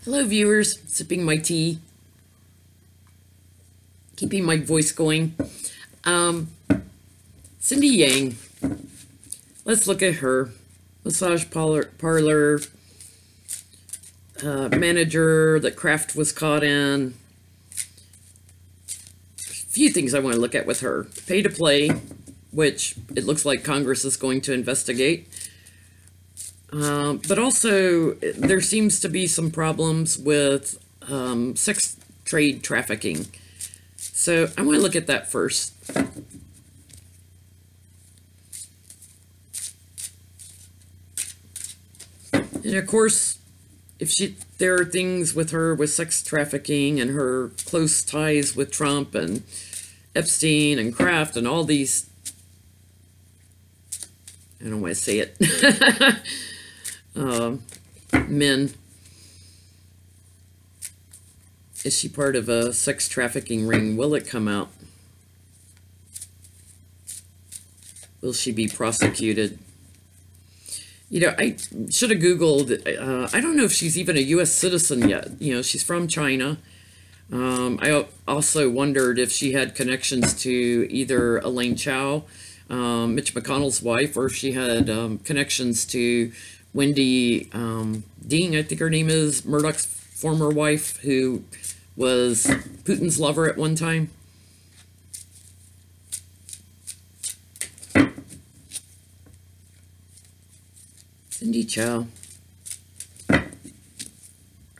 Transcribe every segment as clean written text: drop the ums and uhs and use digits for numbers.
Hello viewers, sipping my tea, keeping my voice going. Cindy Yang, let's look at her. Massage parlor manager that Kraft was caught in. A few things I want to look at with her. Pay to play, which it looks like Congress is going to investigate. But also, there seems to be some problems with sex trade trafficking. So I want to look at that first. And of course, there are things with her with sex trafficking and her close ties with Trump and Epstein and Kraft and all these, I don't want to say it, men. Is she part of a sex trafficking ring? Will it come out? Will she be prosecuted? You know, I should have Googled, I don't know if she's even a U.S. citizen yet. You know, she's from China. I also wondered if she had connections to either Elaine Chao, Mitch McConnell's wife, or if she had connections to Wendy Ding, I think her name is, Murdoch's former wife, who was Putin's lover at one time. Cindy Chao,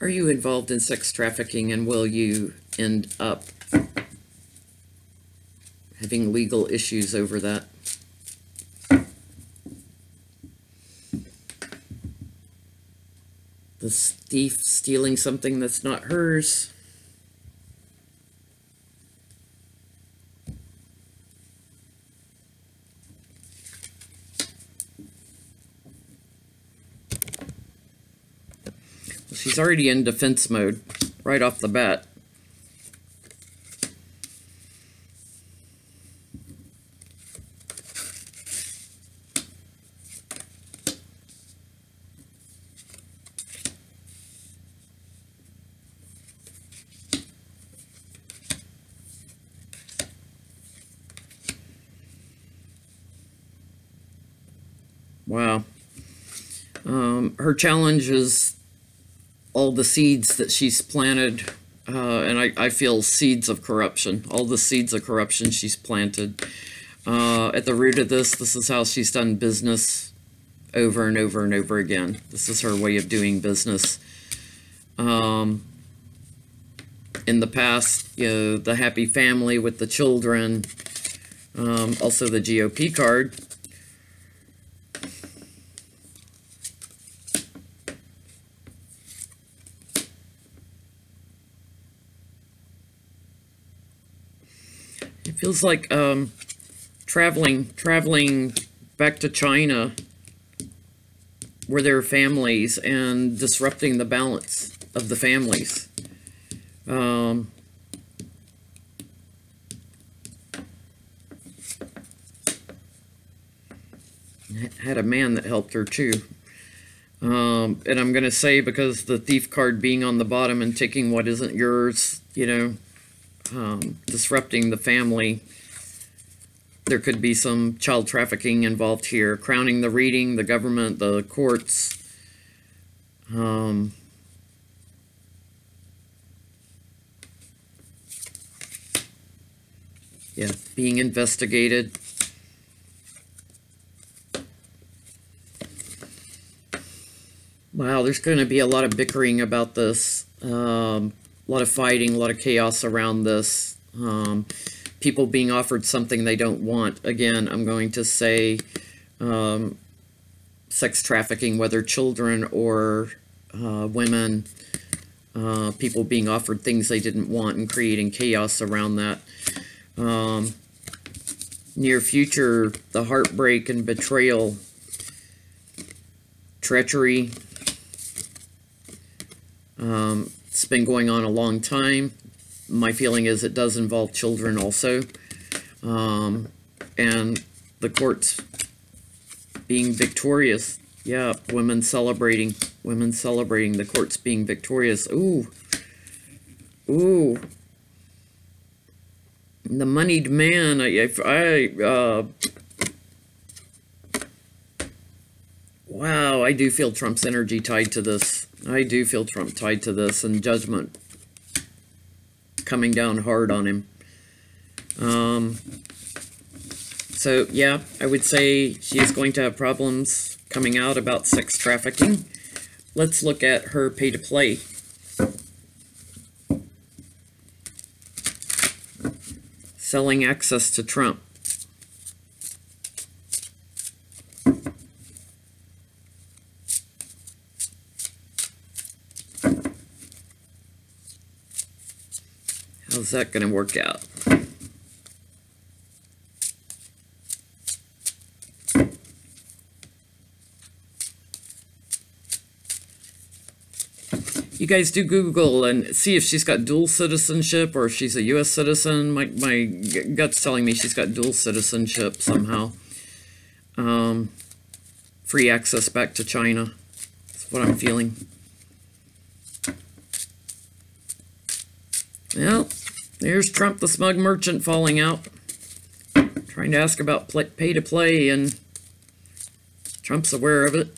are you involved in sex trafficking, and will you end up having legal issues over that? The thief stealing something that's not hers. She's already in defense mode right off the bat. Wow. Her challenge is all the seeds that she's planted, and I feel seeds of corruption, all the seeds of corruption she's planted. At the root of this is how she's done business over and over and over again. This is her way of doing business. In the past, you know, the happy family with the children, also the GOP card. It feels like traveling back to China where there are families and disrupting the balance of the families. Had a man that helped her too. And I'm going to say, because the thief card being on the bottom and taking what isn't yours, you know, disrupting the family, there could be some child trafficking involved here, crowning the reading, the government, the courts. Yeah, being investigated. Wow, there's going to be a lot of bickering about this. A lot of fighting, a lot of chaos around this. People being offered something they don't want. Again, I'm going to say sex trafficking, whether children or women. People being offered things they didn't want and creating chaos around that. Near future, the heartbreak and betrayal, treachery. It's been going on a long time. My feeling is it does involve children also. And the courts being victorious Yeah, women celebrating. Women celebrating. The courts being victorious. Ooh. Ooh. The moneyed man. Wow, I do feel Trump's energy tied to this. I do feel Trump tied to this, and judgment coming down hard on him. So, yeah, I would say she is going to have problems coming out about sex trafficking. Let's look at her pay-to-play. Selling access to Trump. How's that going to work out? You guys do Google and see if she's got dual citizenship or if she's a U.S. citizen. My gut's telling me she's got dual citizenship somehow. Free access back to China. That's what I'm feeling. Well, there's Trump the smug merchant falling out. Trying to ask about pay to play, and Trump's aware of it.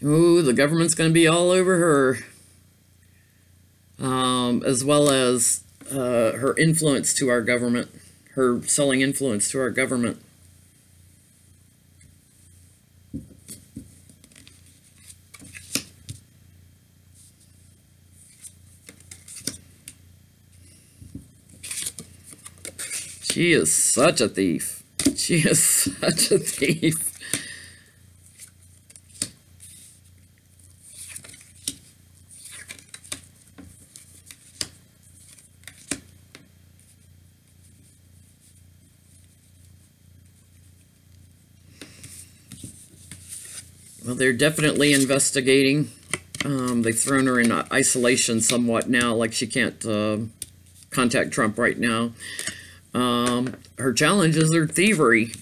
Ooh, the government's going to be all over her. As well as her influence to our government. Her selling influence to our government. She is such a thief. She is such a thief. Well, they're definitely investigating. They've thrown her in isolation somewhat now, like she can't contact Trump right now. Her challenges are thievery.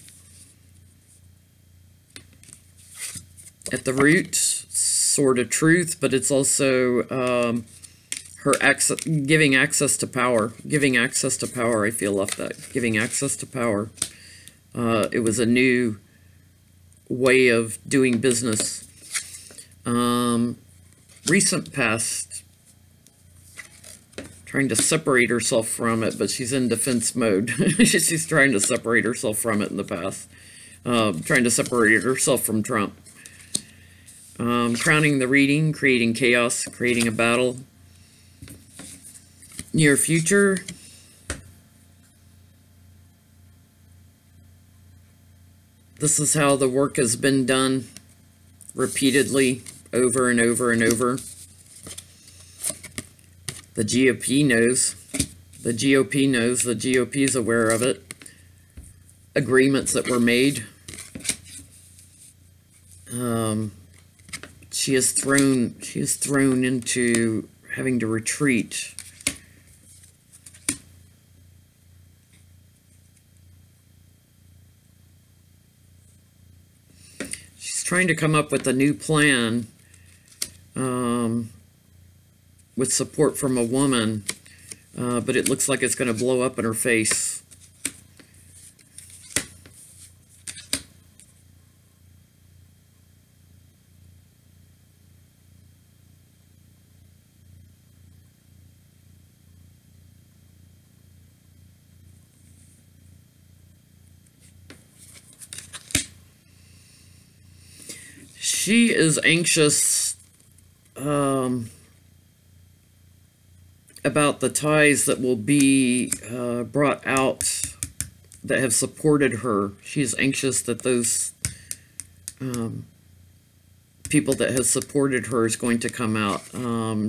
At the root, sort of truth, but it's also her giving access to power. Giving access to power, I feel left that. Giving access to power. It was a new way of doing business. Recent past, trying to separate herself from it, but she's in defense mode. She's trying to separate herself from it in the past. Trying to separate herself from Trump. Crowning the reading, creating chaos, creating a battle. Near future. This is how the work has been done repeatedly, over and over and over. The GOP knows. The GOP knows. The GOP is aware of it. Agreements that were made. She is thrown into having to retreat. Trying to come up with a new plan with support from a woman, but it looks like it's going to blow up in her face. She is anxious about the ties that will be brought out that have supported her. She's anxious that those people that have supported her is going to come out.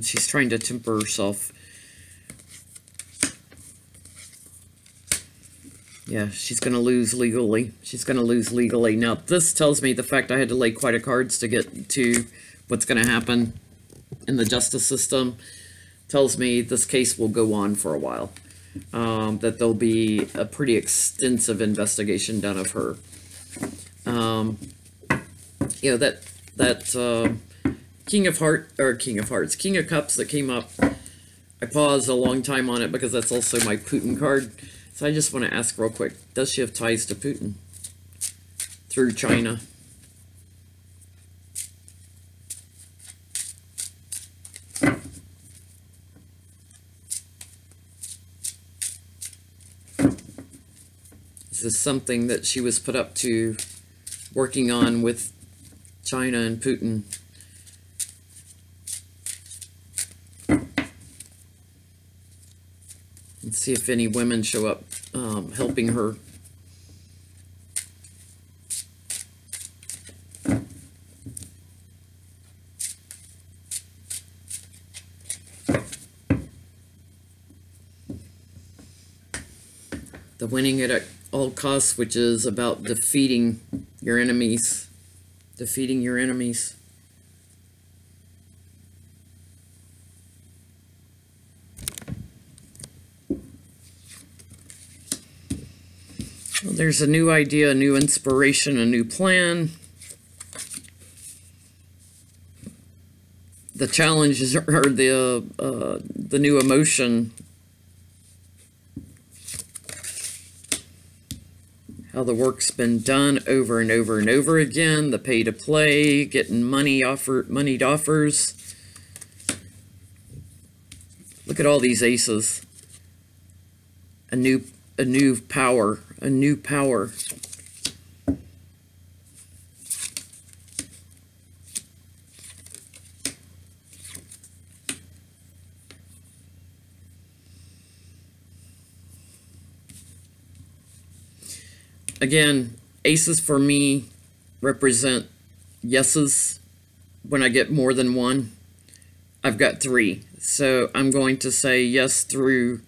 She's trying to temper herself. Yeah, she's going to lose legally. She's going to lose legally. Now, this tells me the fact I had to lay quite a cards to get to what's going to happen in the justice system tells me this case will go on for a while. That there'll be a pretty extensive investigation done of her. You know, that King of Cups that came up, I paused a long time on it because that's also my Putin card. So I just want to ask real quick, does she have ties to Putin through China? Is this something that she was put up to working on with China and Putin? Let's see if any women show up helping her. The winning at all costs, which is about defeating your enemies. Defeating your enemies. Well, there's a new idea, a new inspiration, a new plan. The challenges are the new emotion. How the work's been done over and over and over again. The pay to play, getting moneyed offers. Look at all these aces. A new power. A new power. Again, aces for me represent yeses when I get more than one. I've got 3. So I'm going to say yes through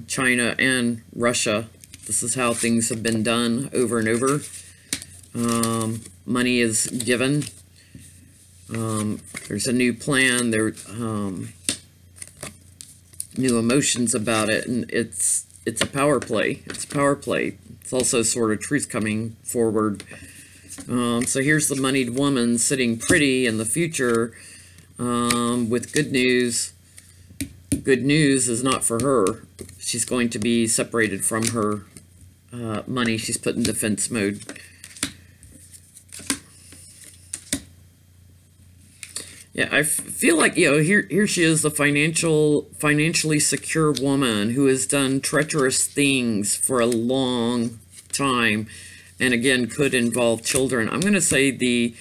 China and Russia. This is how things have been done over and over. Money is given. There's a new plan. There new emotions about it, and it's a power play. It's a power play. It's also sort of truth coming forward. So here's the moneyed woman sitting pretty in the future with good news. Good news is not for her. She's going to be separated from her money. She's put in defense mode. Yeah, I feel like, you know, here she is, the financially secure woman who has done treacherous things for a long time, and again, could involve children. I'm going to say the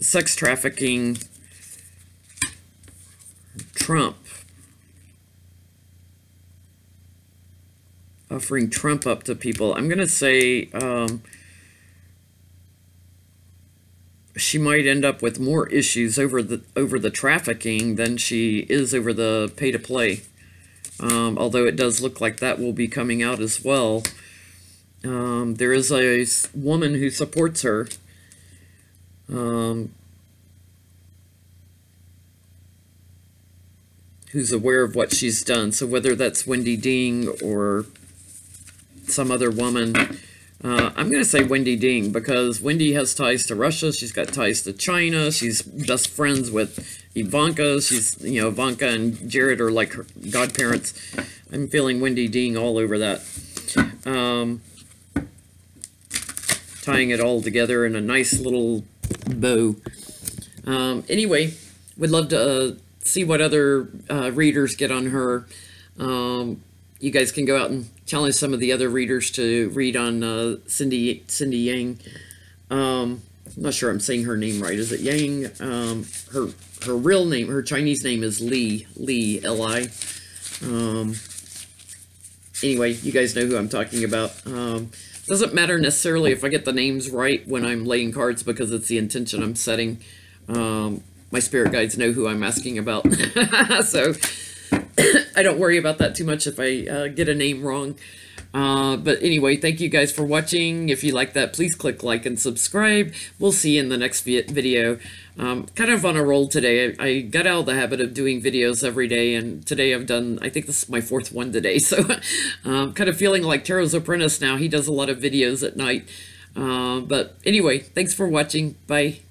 sex trafficking Trump, offering Trump up to people. I'm going to say she might end up with more issues over the trafficking than she is over the pay to play. Although it does look like that will be coming out as well. There is a woman who supports her. Who's aware of what she's done. So whether that's Wendy Ding or some other woman, I'm going to say Wendy Ding, because Wendy has ties to Russia. She's got ties to China. She's best friends with Ivanka. She's, you know, Ivanka and Jared are like her godparents. I'm feeling Wendy Ding all over that. Tying it all together in a nice little bow. Anyway, would love to see what other readers get on her. You guys can go out and challenge some of the other readers to read on Cindy Yang. I'm not sure I'm saying her name right. Is it Yang? Her real name, her Chinese name is Li, Li. Anyway, you guys know who I'm talking about. Doesn't matter necessarily if I get the names right when I'm laying cards, because it's the intention I'm setting. My spirit guides know who I'm asking about. So I don't worry about that too much if I get a name wrong. But anyway, thank you guys for watching. If you like that, please click like and subscribe. We'll see you in the next video. Kind of on a roll today. I got out of the habit of doing videos every day, and today I've done, I think this is my 4th one today. So kind of feeling like Taro's Apprentice now. He does a lot of videos at night. But anyway, thanks for watching. Bye.